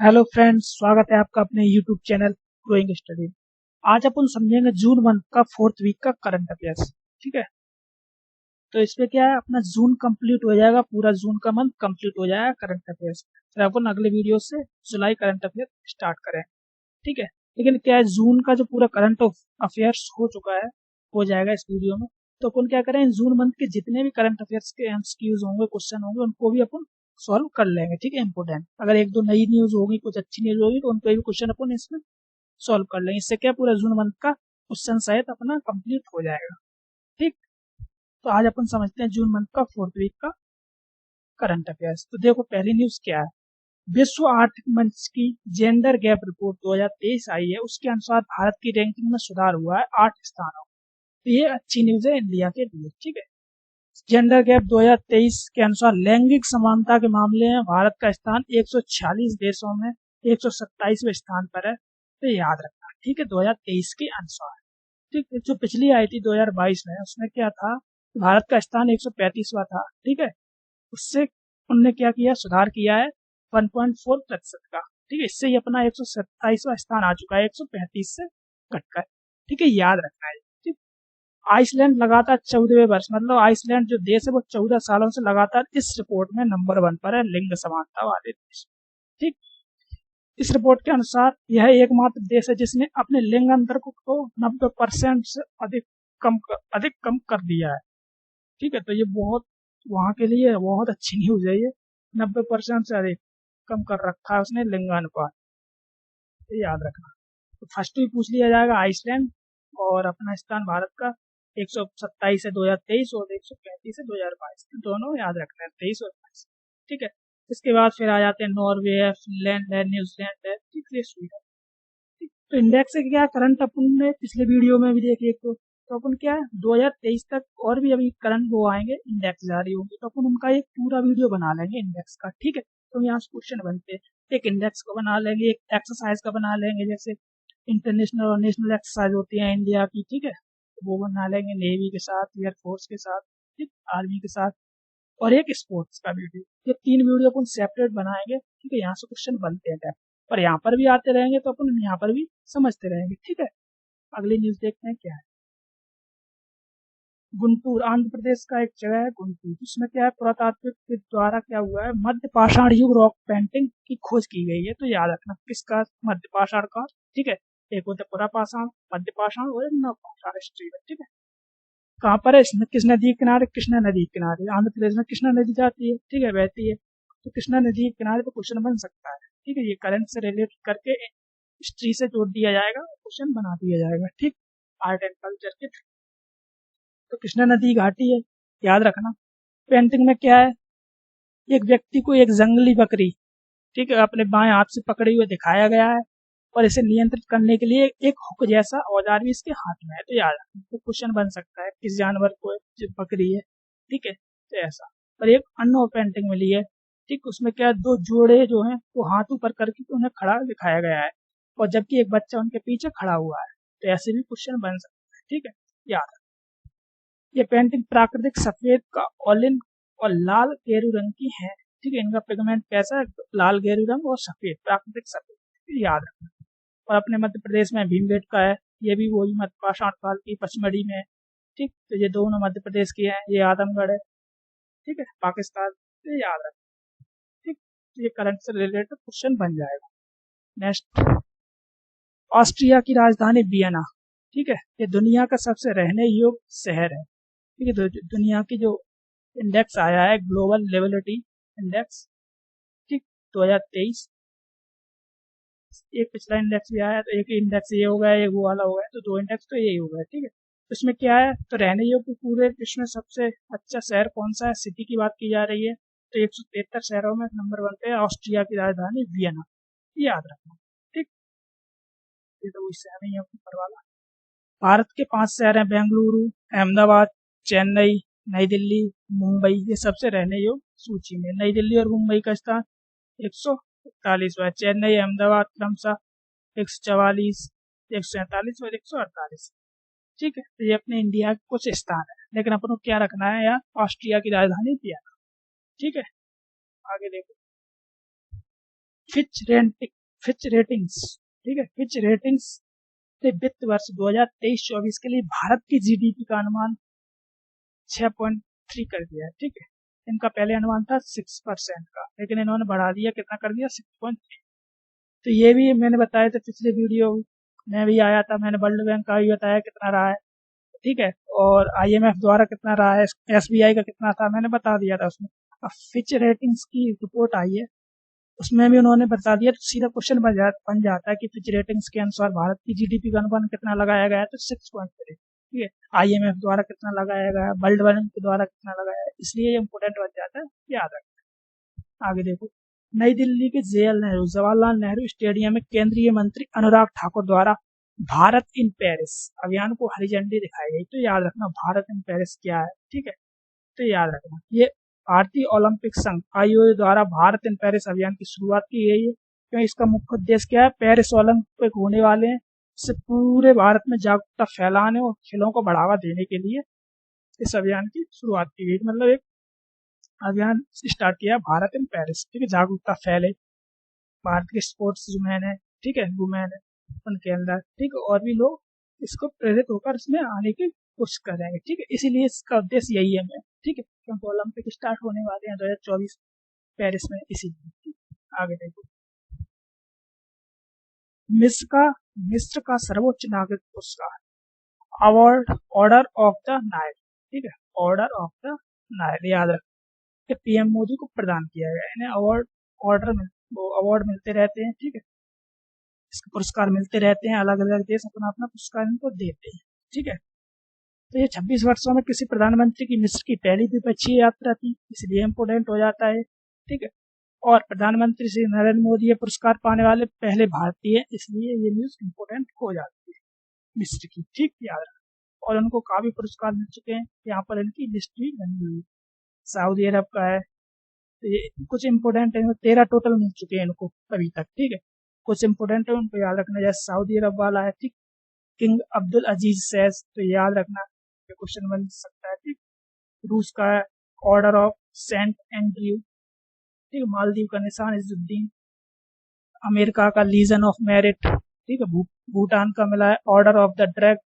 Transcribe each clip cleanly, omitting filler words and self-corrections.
Hello friends, स्वागत है आपका अपने यूट्यूब चैनल ग्रोइंग स्टडी। आज अपन समझेंगे जून मंथ का 4th वीक का करंट अफेयर्स। ठीक है, तो इसमें क्या है, अपना जून कंप्लीट हो जाएगा, पूरा जून का मंथ कंप्लीट हो जाएगा करंट अफेयर्स। फिर अपन अगले वीडियो से जुलाई करंट अफेयर स्टार्ट करें। ठीक है, लेकिन क्या है, जून का जो पूरा करंट अफेयर्स हो चुका है, हो जाएगा इस वीडियो में। तो अपन क्या करें, जून मंथ के जितने भी करंट अफेयर्स के एमसीक्यूज होंगे, क्वेश्चन होंगे, उनको भी अपन सॉल्व कर लेंगे। ठीक है, इंपोर्टेंट अगर एक दो नई न्यूज होगी, कुछ अच्छी न्यूज होगी, तो उन पे भी क्वेश्चन अपन इसमें सॉल्व कर लेंगे। इससे क्या पूरा जून मंथ का क्वेश्चन सहित अपना कंप्लीट हो जाएगा। ठीक, तो आज अपन समझते हैं जून मंथ का 4th वीक का करंट अफेयर्स। तो देखो, पहली न्यूज क्या है। विश्व आर्थिक मंच की जेंडर गैप रिपोर्ट 2023 आई है। उसके अनुसार भारत की रैंकिंग में सुधार हुआ है 8 स्थानों। तो ये अच्छी न्यूज है इंडिया के लिए। ठीक है, जेंडर गैप 2023 के अनुसार लैंगिक समानता के मामले में भारत का स्थान 146 देशों में 127वें स्थान पर है। तो याद रखना। ठीक है, 2023 के अनुसार। ठीक है, जो पिछली आई थी 2022 में, उसमें क्या था, भारत का स्थान 135वां था। ठीक है, उससे उनने क्या किया, सुधार किया है 1.4% का। ठीक है, इससे ही अपना 127वां स्थान आ चुका है 135 से घटकर। ठीक है, याद रखना है। ठीक, आइसलैंड लगातार 14वें वर्ष, मतलब आइसलैंड जो देश है वो 14 सालों से लगातार इस रिपोर्ट में नंबर 1 पर है लिंग समानता वाले देश। ठीक, इस रिपोर्ट के अनुसार यह एकमात्र देश है जिसने अपने लिंग अंतर को 90% से अधिक कम कर दिया है। ठीक है, तो ये बहुत वहाँ के लिए बहुत अच्छी न्यूज है। ये 90% से अधिक कम कर रखा है उसने लिंगानुपात। ये याद रखना। तो फर्स्ट भी पूछ लिया जाएगा आइसलैंड, और अपना स्थान भारत का 127 है 2023 और 135 है 2022। दोनों याद रखना है, 23 और 22। ठीक है, इसके बाद फिर आ जाते हैं नॉर्वे है, फिनलैंड है, न्यूजीलैंड है, ठीक है, स्वीडन। ठीक, तो इंडेक्स से क्या करंट अपन ने पिछले वीडियो में भी देखिए। तो अपन क्या है, 2023 तक और भी अभी करंट वो आएंगे, इंडेक्स जारी होंगे, तो अपन उनका एक पूरा वीडियो बना लेंगे इंडेक्स का। ठीक है, तो यहाँ से क्वेश्चन बनते हैं, एक इंडेक्स को बना लेंगे, एक एक्सरसाइज का बना लेंगे, जैसे इंटरनेशनल और नेशनल एक्सरसाइज होती है इंडिया की। ठीक है, तो वो बना लेंगे नेवी के साथ, एयरफोर्स के साथ, ठीक, आर्मी के साथ, और एक स्पोर्ट्स का वीडियो। ये 3 वीडियो अपन सेपरेट बनाएंगे। ठीक है, यहाँ से क्वेश्चन बनते हैं और यहाँ पर भी आते रहेंगे, तो अपन यहाँ पर भी समझते रहेंगे। ठीक है, अगली न्यूज देखते हैं क्या है। गुंटूर आंध्र प्रदेश का एक जगह है गुंटूर, उसमें क्या है, पुरातात्विक के द्वारा क्या हुआ है, मध्य पाषाण युग रॉक पेंटिंग की खोज की गई है। तो याद रखना किसका, मध्य पाषाण का। ठीक है, एक होता है पुरा पाषाण, मध्य पाषाण और एक नव पाषाण हिस्ट्री में। ठीक है, कहाँ पर है, इसमें किस नदी के किनारे, कृष्णा नदी के किनारे। आंध्र प्रदेश में कृष्णा नदी जाती है, ठीक है, बहती है। तो कृष्णा नदी के किनारे पे क्वेश्चन बन सकता है। ठीक है, ये करंट से रिलेट करके हिस्ट्री से जोड़ दिया जाएगा, क्वेश्चन बना दिया जाएगा। ठीक, आर्ट एंड कल्चर के थ्रू। तो कृष्णा नदी घाटी है, याद रखना। पेंटिंग में क्या है, एक व्यक्ति को एक जंगली बकरी, ठीक है, अपने बाएं हाथ से पकड़े हुए दिखाया गया है, और इसे नियंत्रित करने के लिए एक हुक जैसा औजार भी इसके हाथ में है। तो याद रखना, तो क्वेश्चन बन सकता है किस जानवर को जो बकरी है। ठीक है, तो ऐसा। और एक अन्य और पेंटिंग मिली है, ठीक, उसमें क्या है, दो जोड़े जो हैं वो हाथ ऊपर करके उन्हें खड़ा दिखाया गया है, और जबकि एक बच्चा उनके पीछे खड़ा हुआ है। तो ऐसे भी क्वेश्चन बन सकता है। ठीक है, याद रखना। ये पेंटिंग प्राकृतिक सफेद का ऑलिन और लाल गेरू रंग की है। ठीक है, इनका पिगमेंट कैसा है, लाल गेरू रंग और सफेद, प्राकृतिक सफेद, याद रखना। और अपने मध्य प्रदेश में भीमबेटका है, ये भी वही मध्य पाषाण काल की पचमढ़ी में है। ठीक, तो ये दोनों मध्य प्रदेश के हैं, ये आदमगढ़ है। ठीक है, पाकिस्तान, ये याद रखना। ठीक, तो ये करंट से रिलेटेड क्वेश्चन बन जाएगा। नेक्स्ट, ऑस्ट्रिया की राजधानी वियना, ठीक है, ये दुनिया का सबसे रहने योग्य शहर है। ठीक है, तो दुनिया की जो इंडेक्स आया है, ग्लोबल लेवलिटी इंडेक्स, ठीक, 2023, एक पिछला इंडेक्स भी आया है, तो एक इंडेक्स ये हो गया, एक वो वाला हो गया, तो 2 इंडेक्स तो यही हो गया। ठीक है, तो इसमें क्या है, तो रहने योग्य पूरे विश्व में सबसे अच्छा शहर कौन सा है, सिटी की बात की जा रही है। तो 173 शहरों में नंबर 1 पे है ऑस्ट्रिया की राजधानी वियना, याद रखना। ठीक, ये तो वही शहर ही है ऊपर वाला। भारत के 5 शहर हैं, बेंगलुरु, अहमदाबाद, चेन्नई, नई दिल्ली, मुंबई, ये सबसे रहने योग्य सूची में। नई दिल्ली और मुंबई का स्थान 141वां है, चेन्नई, अहमदाबाद क्रमशः 144, 147 और 148। ठीक है, तो ये अपने इंडिया के कुछ स्थान है, लेकिन अपन को क्या रखना है, यहाँ ऑस्ट्रिया की राजधानी वियना। ठीक है, आगे देखो। फिच रेटिंग फिच रेटिंग्स, ठीक है, फिच रेटिंग्स ने वित्त वर्ष 2023-24 के लिए भारत की जीडीपी का अनुमान 6.3 कर दिया है, ठीक है। इनका पहले अनुमान था 6% का, लेकिन इन्होंने बढ़ा दिया, कितना कर दिया, 6.3। तो ये भी मैंने बताया था पिछले वीडियो में भी आया था, मैंने वर्ल्ड बैंक का भी बताया कितना रहा है, ठीक है, और आईएमएफ द्वारा कितना रहा है, एसबीआई का कितना था, मैंने बता दिया था उसमें। अब फिच रेटिंग्स की रिपोर्ट आई है, उसमें भी उन्होंने बता दिया, तो सीधा क्वेश्चन बन जाता है कि फिच रेटिंग्स के अनुसार भारत की जीडीपी का अनुमान कितना लगाया गया है, तो 6.3, ठीक है। आईएमएफ द्वारा कितना लगाया गया है, वर्ल्ड बैंक द्वारा कितना लगाया है, इसलिए ये इंपोर्टेंट बन जाता है, याद रखना। आगे देखो, नई दिल्ली के जवाहरलाल नेहरू स्टेडियम में केंद्रीय मंत्री अनुराग ठाकुर द्वारा भारत इन पेरिस अभियान को हरी झंडी दिखाई गई। तो याद रखना भारत इन पेरिस क्या है, ठीक है, तो याद रखना ये भारतीय ओलंपिक संघ आईओए द्वारा भारत इन पेरिस अभियान की शुरुआत की गई है, क्योंकि इसका मुख्य उद्देश्य क्या है, पेरिस ओलंपिक होने वाले हैं, इससे पूरे भारत में जागरूकता फैलाने और खेलों को बढ़ावा देने के लिए इस अभियान की शुरुआत की गई। मतलब एक अभियान स्टार्ट किया भारत इन पेरिस, ठीक है, जागरूकता फैले भारत के स्पोर्ट्स वुमेन है, ठीक है, वुमेन है उनके अंदर, ठीक है, और भी लोग इसको प्रेरित होकर इसमें आने की कोशिश करेंगे, ठीक है, इसीलिए इसका उद्देश्य यही है, ठीक है, क्योंकि ओलंपिक स्टार्ट होने वाले हैं 2024 पेरिस में, इसीलिए। आगे देखो, मिस्र का सर्वोच्च नागरिक पुरस्कार award order of the Nile, ठीक है, ऑर्डर ऑफ द नाइल, याद रख पीएम मोदी को प्रदान किया गया है। इन्हें अवार्ड मिलते रहते हैं, ठीक है, इसके पुरस्कार मिलते रहते हैं, अलग अलग देश अपना अपना पुरस्कार इनको देते हैं, ठीक है। तो ये 26 वर्षों में किसी प्रधानमंत्री की मिस्र की पहली द्विपक्षीय यात्रा थी, इसलिए इम्पोर्टेंट हो जाता है, ठीक है, और प्रधानमंत्री श्री नरेंद्र मोदी ये पुरस्कार पाने वाले पहले भारतीय हैं, इसलिए ये न्यूज इम्पोर्टेंट हो जाती है मिस्र की, ठीक, याद रखना। और उनको काफी पुरस्कार मिल चुके हैं, यहाँ पर इनकी लिस्ट भी बनी हुई है। सऊदी अरब का है, तो ये कुछ इम्पोर्टेंट है, 13 टोटल मिल चुके हैं इनको अभी तक, ठीक है, कुछ इम्पोर्टेंट है उनको याद रखना, जैसे सऊदी अरब वाला है, ठीक, किंग अब्दुल अजीज सैस, तो याद रखना, ये क्वेश्चन बन सकता है, ठीक। रूस का है ऑर्डर ऑफ सेंट एंड्रयू, ठीक, मालदीव का निशान इजुद्दीन, अमेरिका का लीजन ऑफ मेरिट, ठीक है, भूटान का मिला है order of the drag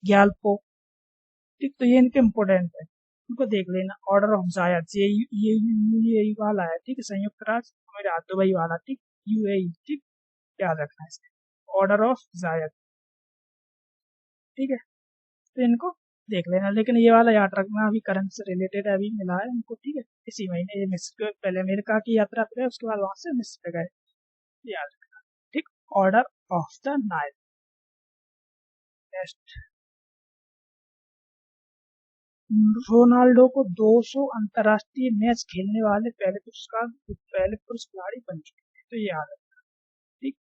Gyalpo, ठीक, तो ये इनके इम्पोर्टेंट है, इनको देख लेना। ऑर्डर ऑफ जायद ये वाला है, ठीक है, संयुक्त राज्य अमीरात दुबई वाला, ठीक, यूएई, ठीक, याद रखना है ऑर्डर ऑफ जायद, ठीक है, तो इनको देख लेना। लेकिन ये वाला याद रखना, अभी करंट से रिलेटेड अभी मिला है इनको, ठीक है, इसी महीने ये मिस्र पहले अमेरिका की यात्रा पे गए, उसके बाद वहां से मिस्र पे गए, याद रखना, ठीक। Order of the Nile. Next, Ronaldo को 200 अंतरराष्ट्रीय मैच खेलने वाले पहले पुरुष खिलाड़ी बन चुके हैं, तो ये याद रखना, ठीक।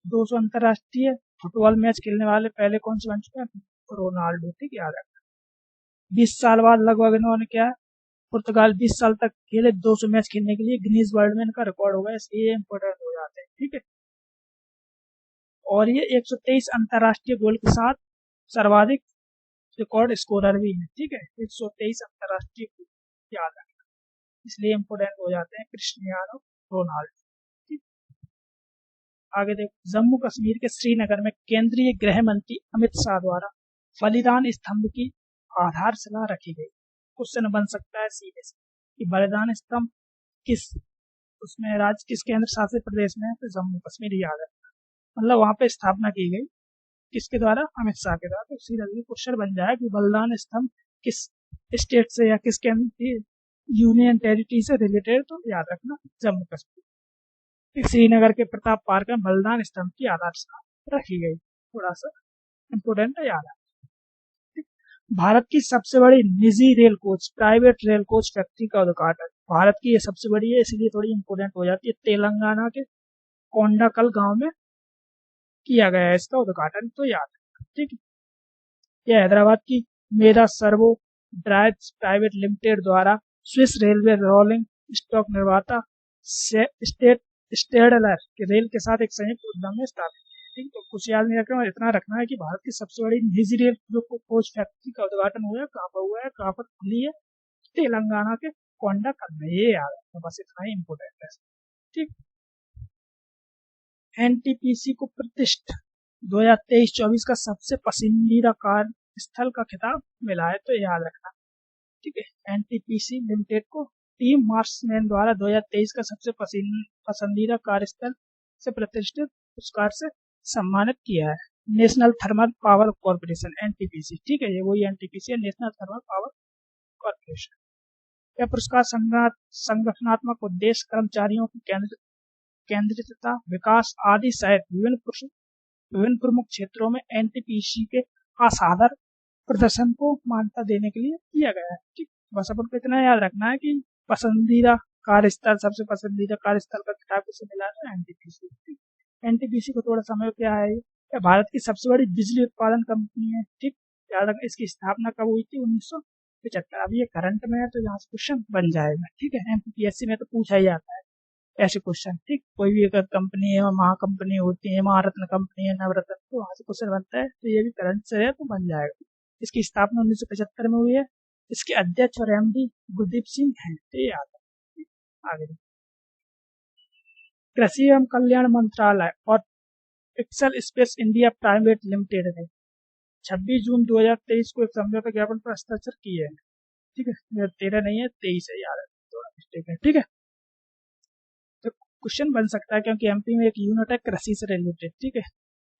200 अंतरराष्ट्रीय फुटबॉल मैच खेलने वाले पहले कौन से बन चुके हैं, रोनाल्डो, ठीक, याद रखना। 20 साल बाद लगभग इन्होंने क्या, पुर्तगाल 20 साल तक खेले 200 मैच खेलने के लिए, गिनीज वर्ल्ड में इनका रिकॉर्ड होगा, इसलिए इंपोर्टेंट हो जाते हैं, ठीक है। और ये 123 अंतरराष्ट्रीय गोल के साथ सर्वाधिक रिकॉर्ड स्कोरर भी है, ठीक है, 123 अंतरराष्ट्रीय गोल, याद रखना, इसलिए इंपोर्टेंट हो जाते हैं क्रिस्टियानो रोनाल्डो, ठीक। आगे देखो, जम्मू कश्मीर के श्रीनगर में केंद्रीय गृह मंत्री अमित शाह द्वारा बलिदान स्तंभ की आधारशिला रखी गई। क्वेश्चन बन सकता है सीधे से कि बलिदान स्तंभ किस उसमें राज्य किस केंद्र शासित प्रदेश में है, तो जम्मू कश्मीर, याद है, मतलब वहां पे स्थापना की गई किसके द्वारा, अमित शाह के द्वारा। तो सीधा क्वेश्चन बन जाए कि बलिदान स्तंभ किस स्टेट से या किस केंद्र यूनियन टेरिटरी से रिलेटेड, तो याद रखना जम्मू कश्मीर। श्रीनगर के प्रताप पार्क में बलिदान स्तंभ की आधारशिला रखी गई, थोड़ा सा इंपोर्टेंट है, याद है। भारत की सबसे बड़ी निजी rail coach private rail coach factory का उद्घाटन, भारत की ये सबसे बड़ी है, इसलिए थोड़ी इंपोर्टेंट हो जाती है, तेलंगाना के कोंडाकल गांव में किया गया है इसका उद्घाटन, तो याद है, ठीक है। यह हैदराबाद की मेरा सर्वो ड्राइव्स प्राइवेट लिमिटेड द्वारा स्विस रेलवे रोलिंग स्टॉक निर्माता स्टेट स्टेडलर के रेल के साथ एक संयुक्त उद्यम में स्थापित, ठीक, तो कुछ याद नहीं रखना, इतना रखना है कि भारत की सबसे बड़ी निजी रेल जो कोच फैक्ट्री का उद्घाटन हुआ है, कहाँ पर हुआ है, कहाँ पर खुली है, तेलंगाना के कोंडाकल में, ये याद है, बस इतना ही इम्पोर्टेंट है, ठीक। एनटीपीसी को प्रतिष्ठित 2023-24 का सबसे पसंदीदा कार्यस्थल का खिताब मिला है, तो याद रखना। ठीक है, एनटीपीसी लिमिटेड को टीम मार्क्समैन द्वारा 2023 का सबसे पसंदीदा कार्यस्थल से प्रतिष्ठित पुरस्कार से सम्मानित किया है। National thermal power corporation NTPC, ठीक है, ये वही एनटीपीसी है, नेशनल थर्मल पावर कॉर्पोरेशन। यह पुरस्कार संगठनात्मक उद्देश्य, कर्मचारियों की केंद्रितता, विकास आदि सहित विभिन्न प्रमुख क्षेत्रों में एनटीपीसी के असाधारण प्रदर्शन को मान्यता देने के लिए किया गया है। ठीक, बस अपन को इतना याद रखना है कि पसंदीदा कार्यस्थल, सबसे पसंदीदा कार्यस्थल का खिताब किसे मिला है? एनटीपीसी। एनटीपीसी को थोड़ा समय क्या है, यह भारत की सबसे बड़ी बिजली उत्पादन कंपनी है। ठीक, याद रखना, इसकी स्थापना कब हुई थी? 1975। अब ये करंट में है तो यहाँ से क्वेश्चन बन जाएगा। ठीक है, एमपीएससी में तो पूछा ही जाता है ऐसे क्वेश्चन। ठीक, कोई भी अगर कंपनी है, महा कंपनी होती है, महारत्न कंपनी है, नवरत्न, तो वहां से क्वेश्चन बनता है, तो ये भी करंट से है तो बन जाएगा। इसकी स्थापना 1975 में हुई है। इसके अध्यक्ष और एमडी गुरदीप सिंह हैं, तो ये याद है। आगे कृषि एवं कल्याण मंत्रालय और pixel space India private limited ने 26 जून 2023 को एक समझौता ज्ञापन पर हस्ताक्षर किए हैं। ठीक है, 13 नहीं है, 23 है, याद है, थोड़ा मिस्टेक है। ठीक है, तो क्वेश्चन बन सकता है क्योंकि एमपी में एक यूनिट है कृषि से रिलेटेड। ठीक है,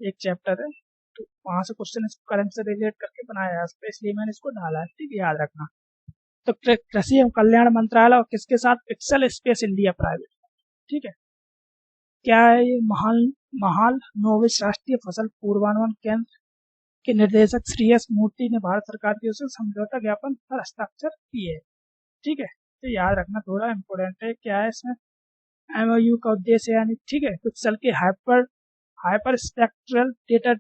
एक चैप्टर है, तो वहां से क्वेश्चन इसको करंट से रिलेट करके बनाया है, इसलिए मैंने इसको डाला है। ठीक है, याद रखना। तो कृषि एवं कल्याण मंत्रालय और किसके साथ? Pixel space India private. ठीक है, क्या है ये? महाल नोविस राष्ट्रीय फसल पूर्वानुमान केंद्र के निदेशक श्री एस मूर्ति ने भारत सरकार की ओर से समझौता ज्ञापन पर हस्ताक्षर किए। ठीक है, तो याद रखना, थोड़ा इंपॉर्टेंट है। क्या है इसमें? एमओयू का उद्देश्य यानी, ठीक है, पिक्सल के हाइपर स्पेक्ट्रल डेटा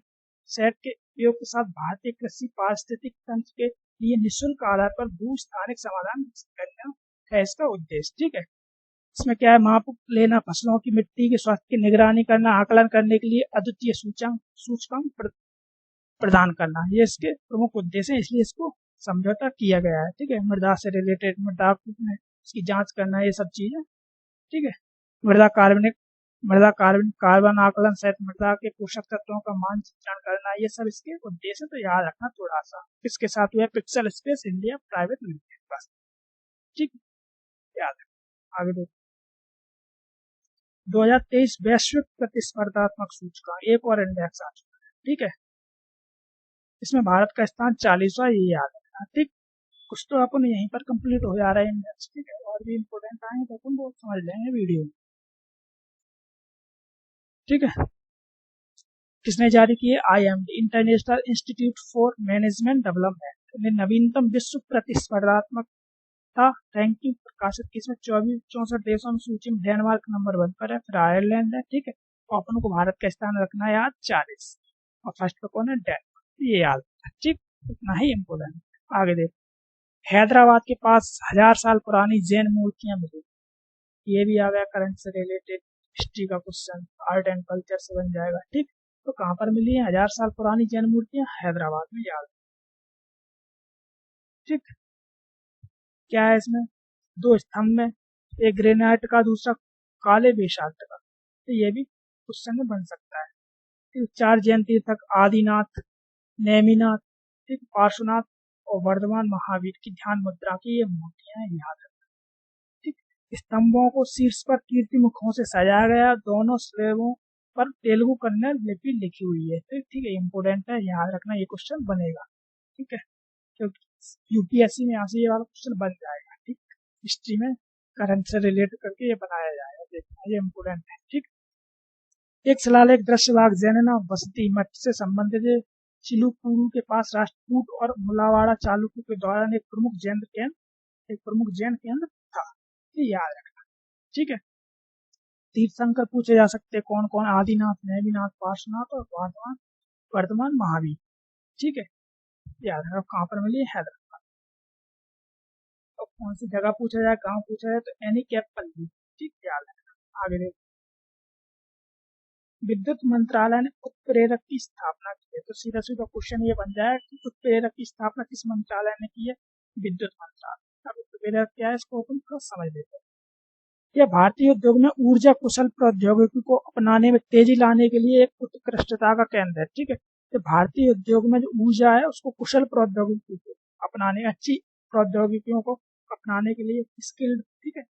सेट के उपयोग के साथ भारतीय कृषि पारिस्थितिक तंत्र के लिए निःशुल्क आधार पर भू स्थानिक समाधान करना है इसका उद्देश्य। ठीक है, इसमें क्या है? माप लेना, फसलों की मिट्टी के स्वास्थ्य की निगरानी करना, आकलन करने के लिए अद्वितीय सूचकांक प्रदान करना, ये इसके प्रमुख उद्देश्य है, इसलिए इसको समझौता किया गया है। ठीक है, मृदा से रिलेटेड, मृदा में इसकी जांच करना, ये सब चीजें। ठीक है, मृदा कार्बन आकलन सहित मृदा के पोषक तत्वों का मानचित्रण करना, ये सब इसके उद्देश्य। तो याद रखना थोड़ा सा। किसके साथ हुआ? Pixel space India private limited, बस। ठीक, याद है। आगे देखो, 2023 वैश्विक प्रतिस्पर्धात्मक सूचकांक, एक और इंडेक्स आ चुका है। ठीक है, इसमें भारत का स्थान 40वां, ये याद रखना। ठीक, कुछ तो अपन यहीं पर कंप्लीट हो जा रहा है इंडेक्स। ठीक है, और भी इम्पोर्टेंट आए तो अपन वो समझ लेंगे वीडियो में। ठीक है, किसने जारी की है? IMD, international institute for management development ने नवीनतम विश्व प्रतिस्पर्धात्मकता रैंकिंग प्रकाशित की। इसमें 64 देशों में सूची में डेनमार्क नंबर 1 पर है, फिर आयरलैंड है। ठीक है, और अपन को भारत का स्थान रखना है याद 40, और फर्स्ट पे कौन है? डेनमार्क, ये याद। ठीक, इतना ही इम्पोर्टेंट। आगे देखो, हैदराबाद के पास 1000 साल पुरानी जैन मूर्तियां मिली, ये भी आ गया करंट से रिलेटेड हिस्ट्री का क्वेश्चन, आर्ट एंड कल्चर से बन जाएगा। ठीक, तो कहाँ पर मिली है 1000 साल पुरानी जैन मूर्तियां? हैदराबाद में, याद। ठीक, क्या है इसमें? दो स्तंभ में, एक ग्रेनाइट का, दूसरा काले बेशाल्ट का, तो ये भी क्वेश्चन में बन सकता है। ठीक, 4 जैन तीर्थक आदिनाथ, नेमिनाथ, ठीक, पार्श्वनाथ और वर्धमान महावीर की ध्यान मुद्रा की ये मूर्तियां हैं, याद रखना। ठीक, स्तंभों को शीर्ष पर कीर्ति मुखों से सजाया गया, दोनों स्लैबों पर तेलुगु कन्नड़ लिपि लिखी हुई है। तो ठीक है, इंपोर्टेंट है, याद रखना, ये क्वेश्चन बनेगा। ठीक है, क्योंकि यूपीएससी में यहाँ से ये वाला क्वेश्चन बन जाएगा। ठीक, हिस्ट्री में करंट से रिलेट करके ये बनाया जाएगा, देखना, ये इंपोर्टेंट है। ठीक, एक शिलालेख दृश्य भाग जैनना बस्ती मठ से संबंधित है। चिलुपुरु के पास राष्ट्रकूट और मुलावाड़ा चालुक्य के दौरान एक प्रमुख जैन केंद्र था, ये याद रखना। ठीक है, तीर्थंकर पूछे जा सकते हैं कौन कौन? आदिनाथ, नेमिनाथ, पार्श्वनाथ और वर्धमान महावीर। ठीक है, याद रखो। कहाँ पर मिली? हैदराबाद। तो कौन सी जगह पूछा जाए, गांव पूछा जाए, तो एनी कैपल्ली। ठीक, याद रखना। आगे देखो, विद्युत मंत्रालय ने उत्प्रेरक की स्थापना की है, तो सीधा सीधा क्वेश्चन ये बन जाए कि उत्प्रेरक की स्थापना किस मंत्रालय ने की है? विद्युत मंत्रालय। अब उत्प्रेरक क्या है, इसको अपन थोड़ा समझ लेते हैं। यह भारतीय उद्योग में ऊर्जा कुशल प्रौद्योगिकी को अपनाने में तेजी लाने के लिए एक उत्कृष्टता का केंद्र है। ठीक है, तो भारतीय उद्योग में जो ऊर्जा है उसको कुशल प्रौद्योगिकी को अपनाने, अच्छी प्रौद्योगिकियों को अपनाने के लिए स्किल्ड, ठीक है,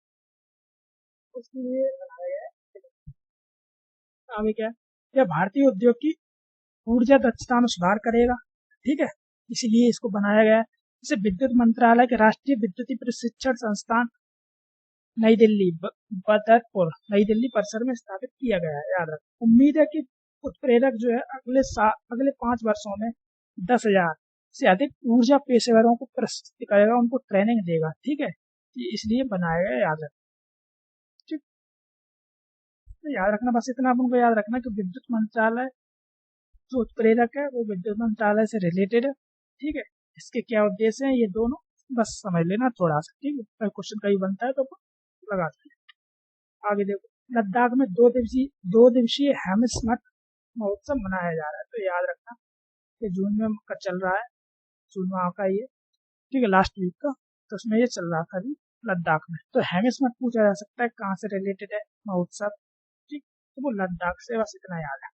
उसके लिए बनाया गया है। आगे क्या है, यह भारतीय उद्योग की ऊर्जा दक्षता में सुधार करेगा। ठीक है, इसीलिए इसको बनाया गया है। इसे विद्युत मंत्रालय के राष्ट्रीय विद्युतीय प्रशिक्षण संस्थान नई दिल्ली बदरपुर नई दिल्ली परिसर में स्थापित किया गया है। याद रख, उम्मीद है कि उत्प्रेरक जो है अगले 5 वर्षों में 10,000 से अधिक ऊर्जा पेशेवरों को प्रशिक्षित करेगा, उनको ट्रेनिंग देगा। ठीक है, इसलिए बनाया गया, याद रख। ठीक, तो याद रखना, बस इतना अपन को याद रखना कि विद्युत मंत्रालय जो उत्प्रेरक है वो विद्युत मंत्रालय से रिलेटेड है। ठीक है, इसके क्या उद्देश्य है ये दोनों बस समझ लेना थोड़ा सा। ठीक है, अगर क्वेश्चन कहीं बनता है तो लगा सकते। आगे देखो, लद्दाख में 2 दिवसीय हेमस्मट महोत्सव मनाया जा रहा है। तो याद रखना कि जून में का चल रहा है, जून माह का ये, ठीक है, लास्ट वीक का, तो उसमें ये चल रहा था अभी लद्दाख में। तो हेमस्मट पूछा जा सकता है कहाँ से रिलेटेड है महोत्सव। ठीक, तो वो लद्दाख से, बस इतना याद है।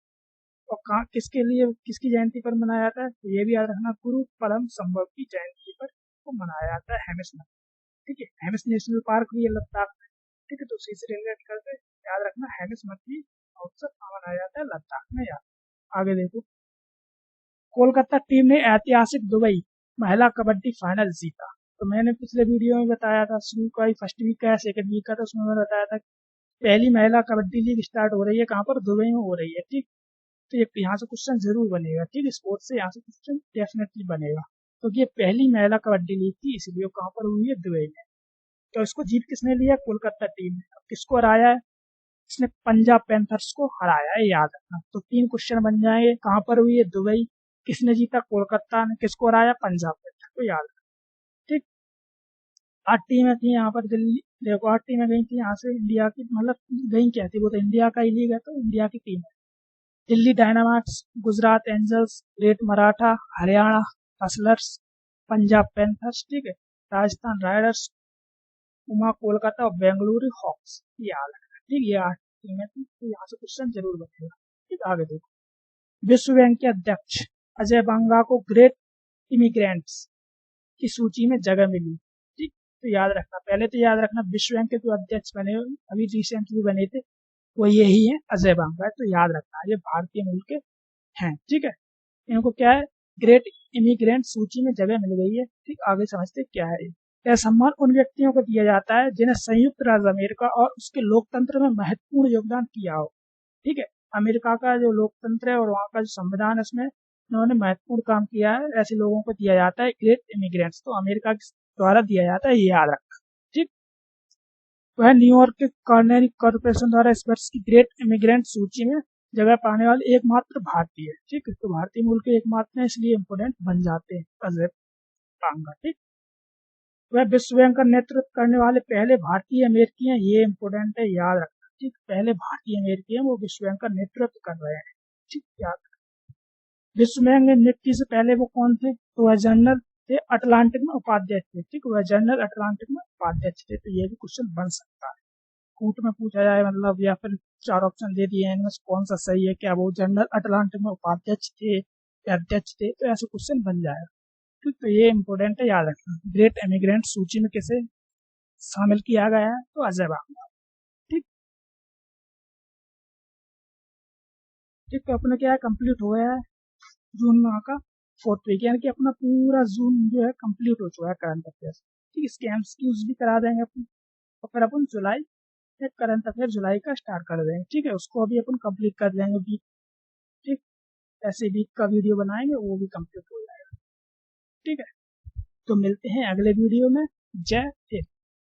और कहाँ, किसके लिए, किसकी जयंती पर मनाया जाता है, तो ये भी याद रखना, गुरु परम संभव की जयंती पर वो मनाया जाता है हेमस्मट। ठीक है, हेमिस नेशनल पार्क भी है लद्दाख में। ठीक है, तो उसी से रिलेट करके याद रखना हेमिस मछली महोत्सव कहाँ मनाया जाता है, लद्दाख में। याद, आगे देखो, कोलकाता टीम ने ऐतिहासिक दुबई महिला कबड्डी फाइनल जीता। तो मैंने पिछले वीडियो में बताया था, शुरू का ही फर्स्ट वीक का या सेकंड वीक का, तो उसमें मैंने बताया था पहली महिला कबड्डी लीग स्टार्ट हो रही है, कहाँ पर, दुबई में हो रही है। ठीक, तो ये यहाँ से क्वेश्चन जरूर बनेगा। ठीक, स्पोर्ट्स से यहाँ से क्वेश्चन डेफिनेटली बनेगा, क्योंकि तो ये पहली महिला कबड्डी लीग थी, इसलिए कहाँ पर हुई है, दुबई में। तो इसको जीत किसने लिया, कोलकाता टीम ने। अब किसको हराया है, इसने पंजाब पैंथर्स को हराया है, याद रखना। तो 3 क्वेश्चन बन जाएंगे, कहाँ पर हुई है, दुबई, किसने जीता, कोलकाता ने, किसको हराया, पंजाब पैंथर को, याद रखना। ठीक, 8 टीमें थी यहाँ पर, दिल्ली देखो 8 टीमें गई थी यहाँ से इंडिया की, मतलब गई क्या थी, वो तो इंडिया का ही लीग है, तो इंडिया की टीम है। Delhi Dynamites, Gujarat Angels, Great Maratha, Haryana Hustlers, Punjab Panthers, ठीक है, राजस्थान राइडर्स, उमा कोलकाता और बेंगलुरु हॉक्स, ये याद रखना। ठीक, ये 8 टीमें थी, तो यहाँ से क्वेश्चन जरूर बनेगा। ठीक, आगे देखो, विश्व बैंक के अध्यक्ष अजय बांगा को ग्रेट इमिग्रेंट्स की सूची में जगह मिली। ठीक, तो याद रखना, पहले तो याद रखना विश्व बैंक के जो अध्यक्ष बने अभी रिसेंटली बने थे वो यही है, अजय बांगा। तो याद रखना ये भारतीय मूल के हैं। ठीक है, इनको क्या है, ग्रेट इमिग्रेंट सूची में जगह मिल गई है। ठीक, आगे समझते क्या है। यह सम्मान उन व्यक्तियों को दिया जाता है जिन्हें संयुक्त राज्य अमेरिका और उसके लोकतंत्र में महत्वपूर्ण योगदान किया हो। ठीक है, अमेरिका का जो लोकतंत्र है और वहाँ का जो संविधान है उसमें उन्होंने महत्वपूर्ण काम किया है, ऐसे लोगों को दिया जाता है ग्रेट इमिग्रेंट्स। तो अमेरिका के द्वारा दिया जाता है, ये याद रखना। ठीक, वह न्यूयॉर्क के कार्नेगी कॉर्पोरेशन द्वारा इस वर्ष की ग्रेट इमिग्रेंट सूची में जगह पाने वाले एकमात्र भारतीय है। ठीक है, तो भारतीय मूल के एकमात्र हैं, इसलिए इम्पोर्टेंट बन जाते हैं अजय बांगा। ठीक, वह विश्व बैंक का नेतृत्व करने वाले पहले भारतीय अमेरिकी हैं, ये इम्पोर्टेंट है, याद रखना। ठीक, पहले भारतीय अमेरिकी हैं वो विश्व बैंक का नेतृत्व कर रहे हैं। ठीक, याद, विश्व बैंक में नियुक्ति से पहले वो कौन थे, तो वह जनरल थे अटलांटिक में उपाध्यक्ष थे। ठीक, वह जनरल अटलांटिक में उपाध्यक्ष थे। तो ये भी क्वेश्चन बन सकता है, कूट में पूछा जाए मतलब, या फिर 4 ऑप्शन दे दिए हैं इनमें से कौन सा सही है, क्या वो जनरल अटलांटिक में उपाध्यक्ष थे या अध्यक्ष थे, तो ऐसे क्वेश्चन बन जाएगा। ठीक, तो ये इंपॉर्टेंट है, याद रखना। ग्रेट इमिग्रेंट सूची में किसे शामिल किया गया है, तो अजय बांगा। ठीक, ठीक, तो अपना क्या है, कंप्लीट हो गया है जून माह का 4th वीक, यानी कि अपना पूरा जून जो है कंप्लीट हो चुका है करंट अफेयर्स। ठीक, इसके एमसीक्यूज भी करा देंगे अपन, और फिर अपन जुलाई में करंट अफेयर जुलाई का स्टार्ट कर देंगे। ठीक है, उसको अभी अपन कंप्लीट कर देंगे वीक। ठीक, ऐसे वीक का वीडियो बनाएंगे, वो भी कंप्लीट हो जाएगा। ठीक है, तो मिलते हैं अगले वीडियो में। जय हिंद।